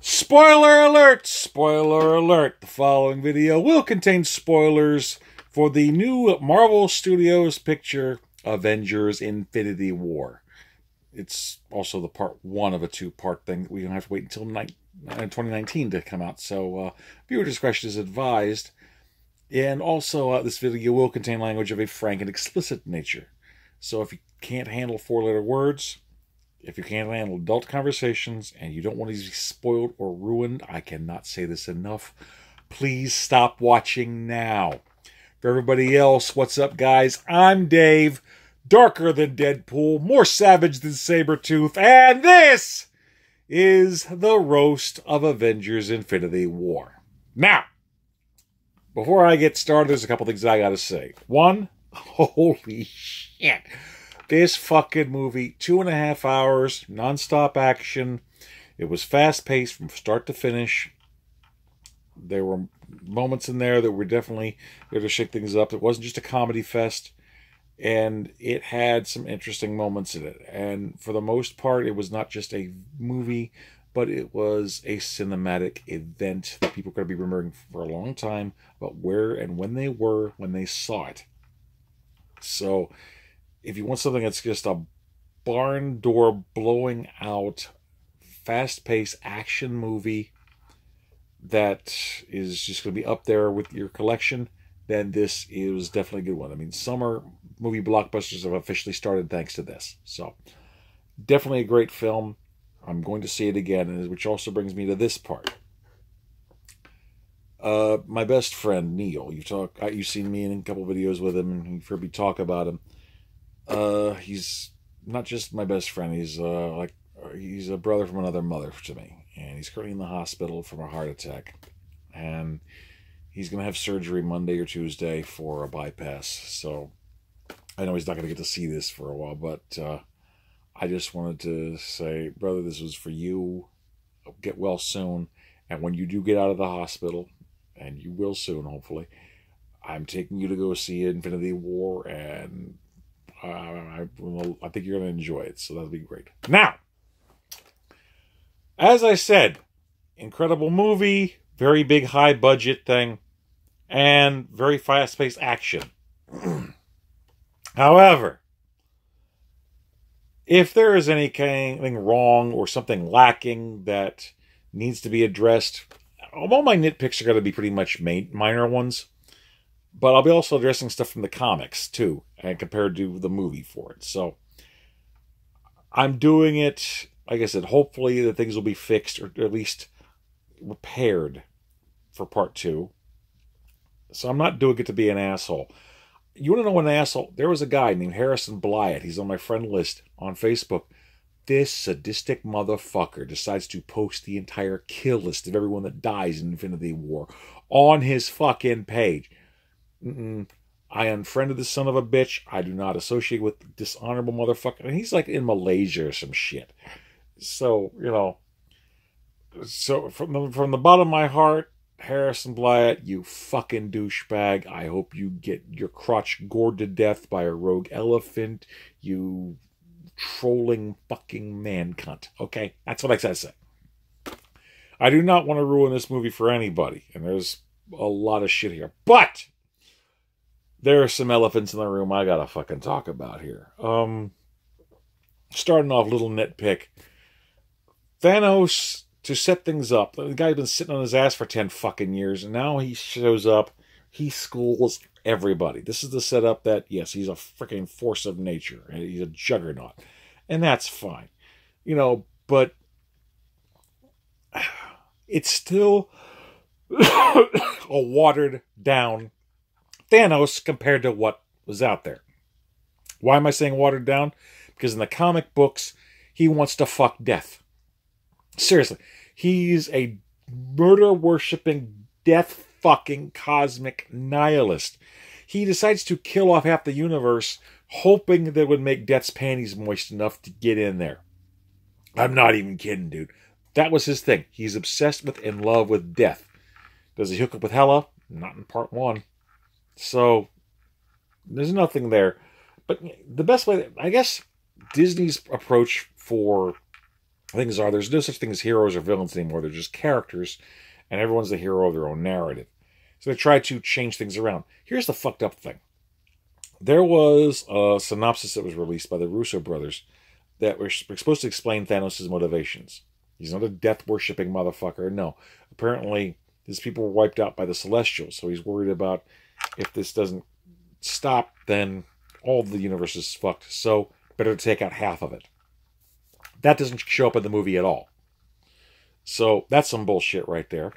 Spoiler alert! Spoiler alert! The following video will contain spoilers for the new Marvel Studios picture, Avengers Infinity War. It's also the part one of a two-part thing. We don't have to wait until 2019 to come out, so viewer discretion is advised. And also, this video will contain language of a frank and explicit nature. So if you can't handle four-letter words, if you can't handle adult conversations, and you don't want to be spoiled or ruined, I cannot say this enough, please stop watching now. For everybody else, what's up, guys? I'm Dave, darker than Deadpool, more savage than Sabretooth, and this is the roast of Avengers Infinity War. Now, before I get started, there's a couple things I gotta say. One, holy shit. This fucking movie, 2.5 hours, non-stop action. It was fast-paced from start to finish. There were moments in there that were definitely there to shake things up. It wasn't just a comedy fest. And it had some interesting moments in it. And for the most part, it was not just a movie, but it was a cinematic event that people are going to be remembering for a long time about where and when they were when they saw it. So if you want something that's just a barn door blowing out, fast-paced action movie that is just going to be up there with your collection, then this is definitely a good one. I mean, summer movie blockbusters have officially started thanks to this. So, definitely a great film. I'm going to see it again, which also brings me to this part. My best friend, Neil. You've seen me in a couple videos with him, and you've heard me talk about him. He's not just my best friend. He's he's a brother from another mother to me, and he's currently in the hospital from a heart attack, and he's gonna have surgery Monday or Tuesday for a bypass. So I know he's not gonna get to see this for a while, but I just wanted to say, brother, this was for you. Get well soon, and when you do get out of the hospital, and you will soon, hopefully, I'm taking you to go see Infinity War, and I think you're going to enjoy it, so that'll be great. Now, as I said, incredible movie, very big, high-budget thing, and very fast-paced action. However, if there is anything wrong or something lacking that needs to be addressed, all my nitpicks are going to be pretty much minor ones. But I'll be also addressing stuff from the comics, too, and compared to the movie for it. So, I'm doing it, like I said, hopefully the things will be fixed, or at least repaired for part 2. So, I'm not doing it to be an asshole. You want to know an asshole? There was a guy named Harrison Blyett. He's on my friend list on Facebook. This sadistic motherfucker decides to post the entire kill list of everyone that dies in Infinity War on his fucking page. I unfriended this son of a bitch. I do not associate with dishonorable motherfucker. And he's like in Malaysia or some shit. So, you know. So, from the bottom of my heart, Harrison Blyett, you fucking douchebag. I hope you get your crotch gored to death by a rogue elephant. You trolling fucking man cunt. Okay? That's what I gotta say. I do not want to ruin this movie for anybody. And there's a lot of shit here. But there are some elephants in the room I gotta fucking talk about here. Starting off, little nitpick. Thanos, to set things up, the guy's been sitting on his ass for 10 fucking years, and now he shows up, he schools everybody. This is the setup that, yes, he's a freaking force of nature, and he's a juggernaut. And that's fine. You know, but it's still a watered down Thanos compared to what was out there. Why am I saying watered down? Because in the comic books, he wants to fuck death. Seriously. He's a murder-worshipping, death-fucking cosmic nihilist. He decides to kill off half the universe, hoping that it would make Death's panties moist enough to get in there. I'm not even kidding, dude. That was his thing. He's obsessed with, in love with death. Does he hook up with Hela? Not in part 1. So, there's nothing there. But the best way, I guess, Disney's approach for things are, there's no such thing as heroes or villains anymore. They're just characters, and everyone's the hero of their own narrative. So they try to change things around. Here's the fucked up thing. There was a synopsis that was released by the Russo brothers that were supposed to explain Thanos' motivations. He's not a death-worshipping motherfucker. No. Apparently, his people were wiped out by the Celestials, so he's worried about if this doesn't stop, then all of the universe is fucked. So, better to take out half of it. That doesn't show up in the movie at all. So, that's some bullshit right there.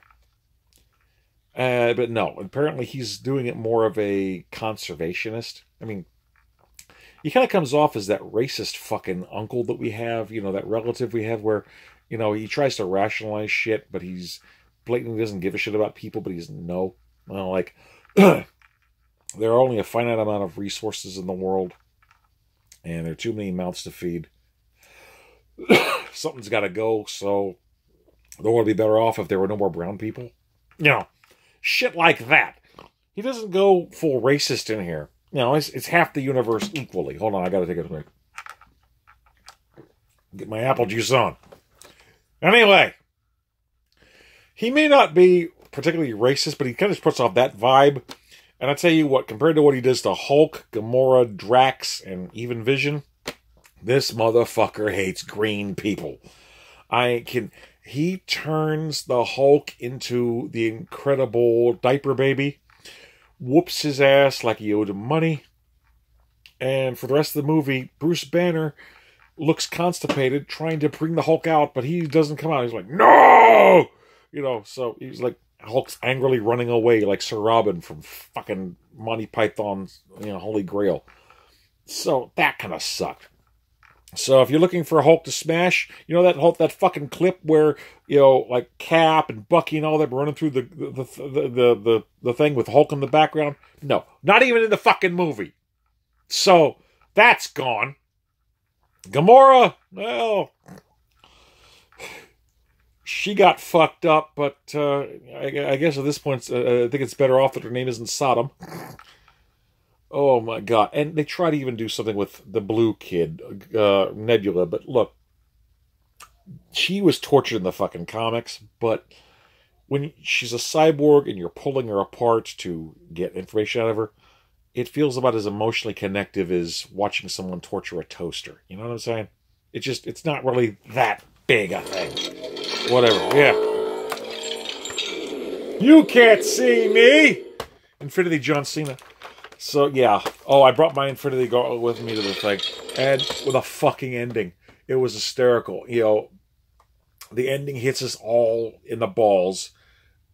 But no, apparently he's doing it more of a conservationist. I mean, he kind of comes off as that racist fucking uncle that we have, you know, that relative we have where, you know, he tries to rationalize shit, but he's blatantly doesn't give a shit about people, but he's no. Well, like, there are only a finite amount of resources in the world, and there are too many mouths to feed. Something's got to go, so the world would be better off if there were no more brown people. You know, shit like that. He doesn't go full racist in here. You know, it's half the universe equally. Hold on, I gotta take a break. Get my apple juice on. Anyway, he may not be particularly racist, but he kind of puts off that vibe. And I tell you what, compared to what he does to Hulk, Gamora, Drax, and even Vision, this motherfucker hates green people. He turns the Hulk into the incredible diaper baby, whoops his ass like he owed him money, and for the rest of the movie, Bruce Banner looks constipated, trying to bring the Hulk out, but he doesn't come out. He's like, no! You know, so he's like, Hulk's angrily running away like Sir Robin from fucking Monty Python's, you know, Holy Grail. So that kind of sucked. So if you're looking for a Hulk to smash, you know that Hulk, that fucking clip where, you know, like Cap and Bucky and all that running through the thing with Hulk in the background? No, not even in the fucking movie. So that's gone. Gamora, well, she got fucked up, but I guess at this point, I think it's better off that her name isn't Sodom. Oh my god. And they try to even do something with the blue kid, Nebula, but look, she was tortured in the fucking comics, but when she's a cyborg and you're pulling her apart to get information out of her, it feels about as emotionally connective as watching someone torture a toaster. You know what I'm saying? It's not really that big a thing. Whatever, yeah. You can't see me! Infinity John Cena. So, yeah. Oh, I brought my Infinity Gauntlet with me to the thing. And with a fucking ending. It was hysterical. You know, the ending hits us all in the balls.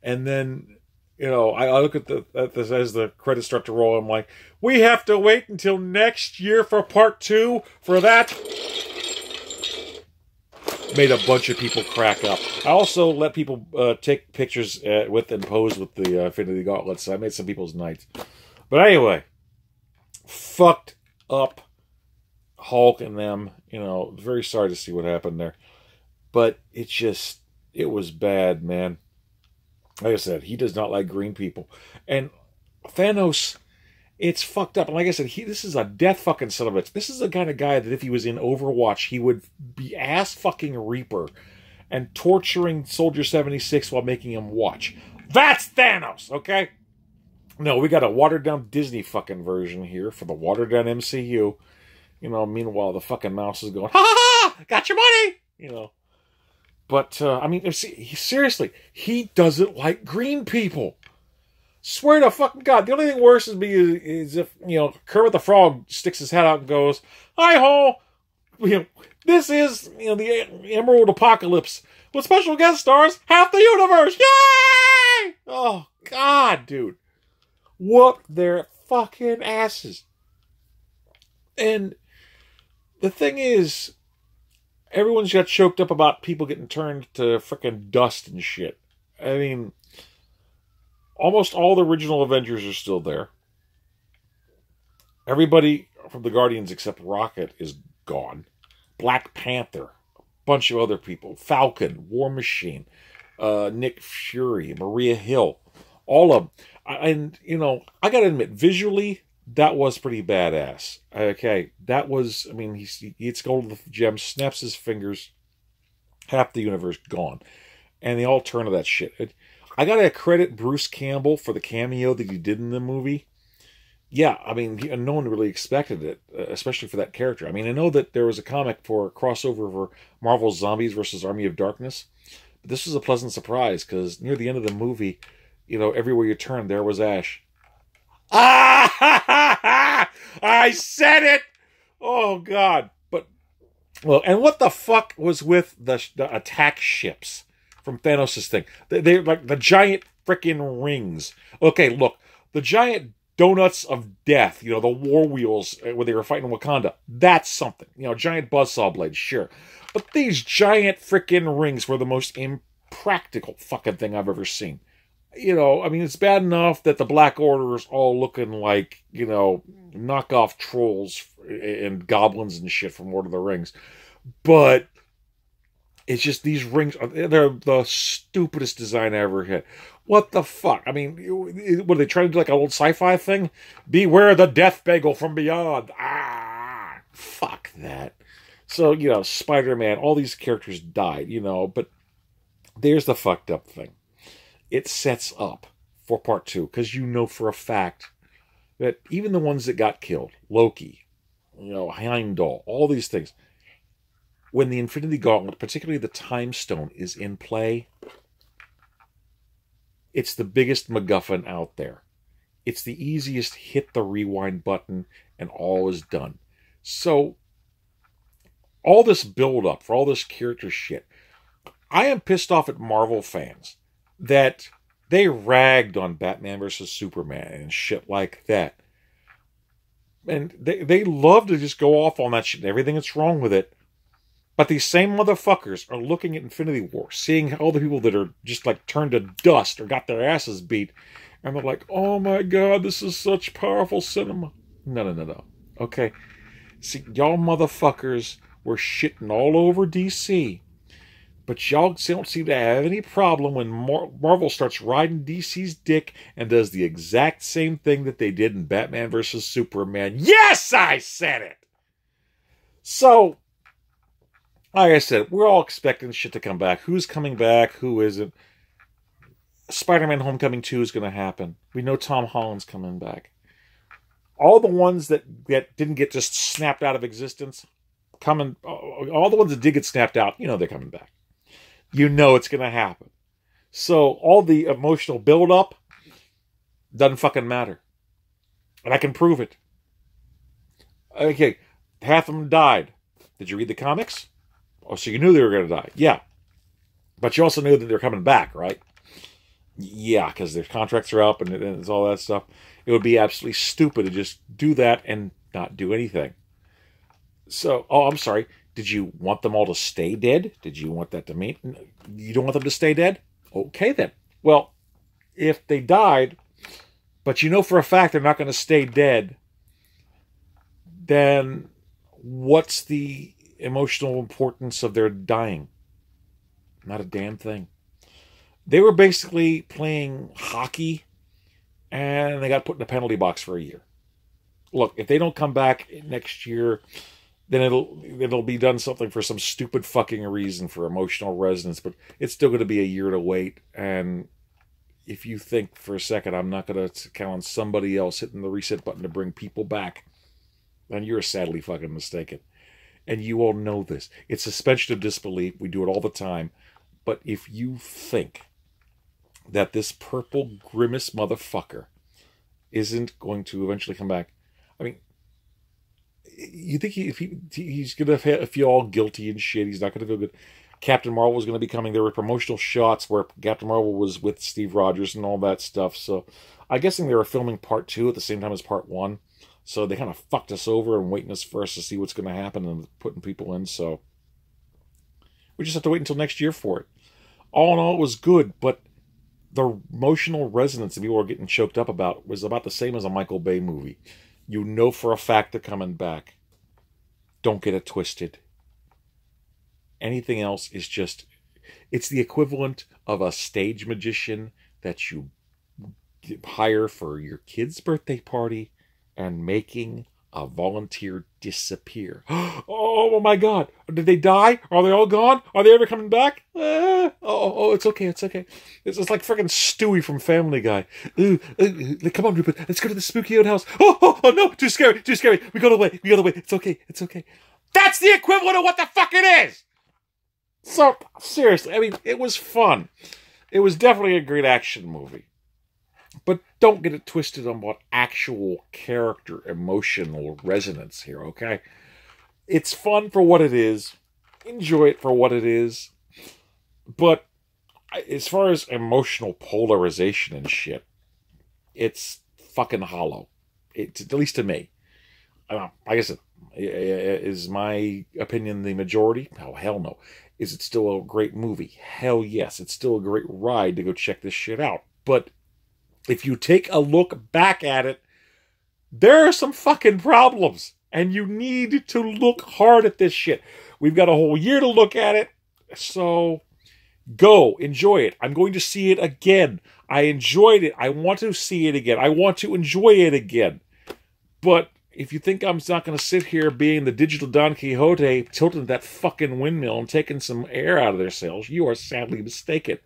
And then, you know, I look at this as the credits start to roll. I'm like, we have to wait until next year for part 2 for that. Made a bunch of people crack up. I also let people take pictures with and pose with the Infinity Gauntlets. So I made some people's nights. But anyway, fucked up Hulk and them. You know, very sorry to see what happened there. But it was bad, man. Like I said, he does not like green people. And Thanos, it's fucked up. And like I said, this is a death fucking son of a bitch. This is the kind of guy that if he was in Overwatch, he would be ass fucking Reaper and torturing Soldier 76 while making him watch. That's Thanos, okay? No, we got a watered-down Disney fucking version here for the watered-down MCU. You know, meanwhile, the fucking mouse is going, ha ha ha, got your money! You know. But, I mean, seriously, he doesn't like green people. Swear to fucking God. The only thing worse is if, you know, Kermit the Frog sticks his head out and goes, hi-ho! You know, this is, you know, the Emerald Apocalypse with special guest stars, half the universe! Yay! Oh, God, dude. Whoop their fucking asses. And the thing is, everyone's got choked up about people getting turned to frickin' dust and shit. I mean, almost all the original Avengers are still there. Everybody from the Guardians except Rocket is gone. Black Panther, a bunch of other people. Falcon, War Machine, Nick Fury, Maria Hill. All of them. And, you know, I gotta admit, visually, that was pretty badass. Okay, that was, I mean, he eats gold with gems, snaps his fingers. Half the universe gone. And they all turn to that shit. I gotta credit Bruce Campbell for the cameo that he did in the movie. Yeah, I mean, no one really expected it, especially for that character. I mean, I know that there was a comic for a crossover for Marvel's Zombies versus Army of Darkness, but this was a pleasant surprise because near the end of the movie, everywhere you turned, there was Ash. Ah! I said it! Oh, God. But, well, and what the fuck was with the attack ships from Thanos' thing? They're like the giant freaking rings. Okay, look, the giant donuts of death, the war wheels when they were fighting Wakanda, that's something. Giant buzzsaw blades, sure. But these giant freaking rings were the most impractical fucking thing I've ever seen. I mean, it's bad enough that the Black Order is all looking like, knockoff trolls and goblins and shit from Lord of the Rings. But it's just these rings, they're the stupidest design I ever had. What the fuck? I mean, what are they trying to do, like an old sci-fi thing? Beware the death bagel from beyond. Ah, fuck that. So, Spider-Man, all these characters died, but there's the fucked up thing. It sets up for part 2, because for a fact that even the ones that got killed, Loki, Heimdall, all these things, when the Infinity Gauntlet, particularly the Time Stone, is in play, it's the biggest MacGuffin out there. It's the easiest hit the rewind button and all is done. So, all this build-up for all this character shit, I am pissed off at Marvel fans that they ragged on Batman versus Superman and shit like that. And they love to just go off on that shit and everything that's wrong with it. But these same motherfuckers are looking at Infinity War, seeing all the people that are just like turned to dust or got their asses beat, and they're like, oh my God, this is such powerful cinema. No. Okay. See, y'all motherfuckers were shitting all over DC. But y'all don't seem to have any problem when Marvel starts riding DC's dick and does the exact same thing that they did in Batman vs. Superman. Yes, I said it! So, like I said, we're all expecting shit to come back. Who's coming back? Who isn't? Spider-Man Homecoming 2 is going to happen. We know Tom Holland's coming back. All the ones that didn't get just snapped out of existence, all the ones that did get snapped out, they're coming back. It's going to happen. So all the emotional build-up doesn't fucking matter. And I can prove it. Okay, half of them died. Did you read the comics? Oh, so you knew they were going to die. Yeah. But you also knew that they're coming back, right? Yeah, because their contracts are up and it's all that stuff. It would be absolutely stupid to just do that and not do anything. So, I'm sorry. Did you want them all to stay dead? Did you want that to mean? You don't want them to stay dead? Okay, then. Well, if they died, but for a fact they're not going to stay dead, then what's the emotional importance of their dying? Not a damn thing. They were basically playing hockey, and they got put in a penalty box for a year. Look, if they don't come back next year, then it'll be done something for some stupid fucking reason for emotional resonance, but it's still going to be a year to wait. And if you think for a second I'm not going to count on somebody else hitting the reset button to bring people back, then you're sadly fucking mistaken. And you all know this. It's suspension of disbelief. We do it all the time. But if you think that this purple grimace motherfucker isn't going to eventually come back, I mean, you think he's going to feel all guilty and shit? He's not going to feel good. Captain Marvel was going to be coming. There were promotional shots where Captain Marvel was with Steve Rogers and all that stuff. So I'm guessing they were filming part 2 at the same time as part 1. So they kind of fucked us over and waiting us for us to see what's going to happen and putting people in. So we just have to wait until next year for it. All in all, it was good, but the emotional resonance that people were getting choked up about was about the same as a Michael Bay movie. For a fact they're coming back. Don't get it twisted. Anything else is just, it's the equivalent of a stage magician that you hire for your kid's birthday party and making a volunteer disappear. Oh my God. Did they die? Are they all gone? Are they ever coming back? It's okay. It's okay. It's like freaking Stewie from Family Guy. Come on, Rupert. Let's go to the spooky old house. Oh, no. Too scary. Too scary. We got away. We got away. It's okay. It's okay. That's the equivalent of what the fuck it is. So, seriously, I mean, it was fun. It was definitely a great action movie. But don't get it twisted on what actual character emotional resonance here, okay? It's fun for what it is. Enjoy it for what it is. But as far as emotional polarization and shit, it's fucking hollow. It's, at least to me. Like I said, is my opinion the majority? Oh, hell no. Is it still a great movie? Hell yes. It's still a great ride to go check this shit out. But if you take a look back at it, there are some fucking problems. And you need to look hard at this shit. We've got a whole year to look at it. So go, enjoy it. I'm going to see it again. I enjoyed it. I want to see it again. I want to enjoy it again. But if you think I'm not going to sit here being the digital Don Quixote, tilting that fucking windmill and taking some air out of their sails, you are sadly mistaken.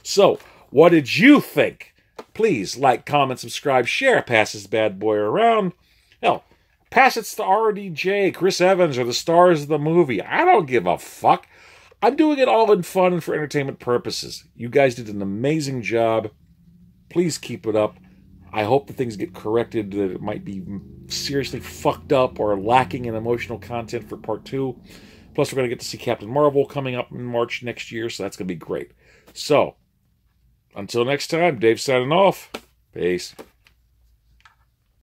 So, what did you think? Please like, comment, subscribe, share, pass this bad boy around. Hell, pass it to RDJ, Chris Evans, or the stars of the movie. I don't give a fuck. I'm doing it all in fun and for entertainment purposes. You guys did an amazing job. Please keep it up. I hope that things get corrected, that it might be seriously fucked up or lacking in emotional content for part 2. Plus, we're going to get to see Captain Marvel coming up in March next year, so that's going to be great. So, until next time, Dave signing off. Peace.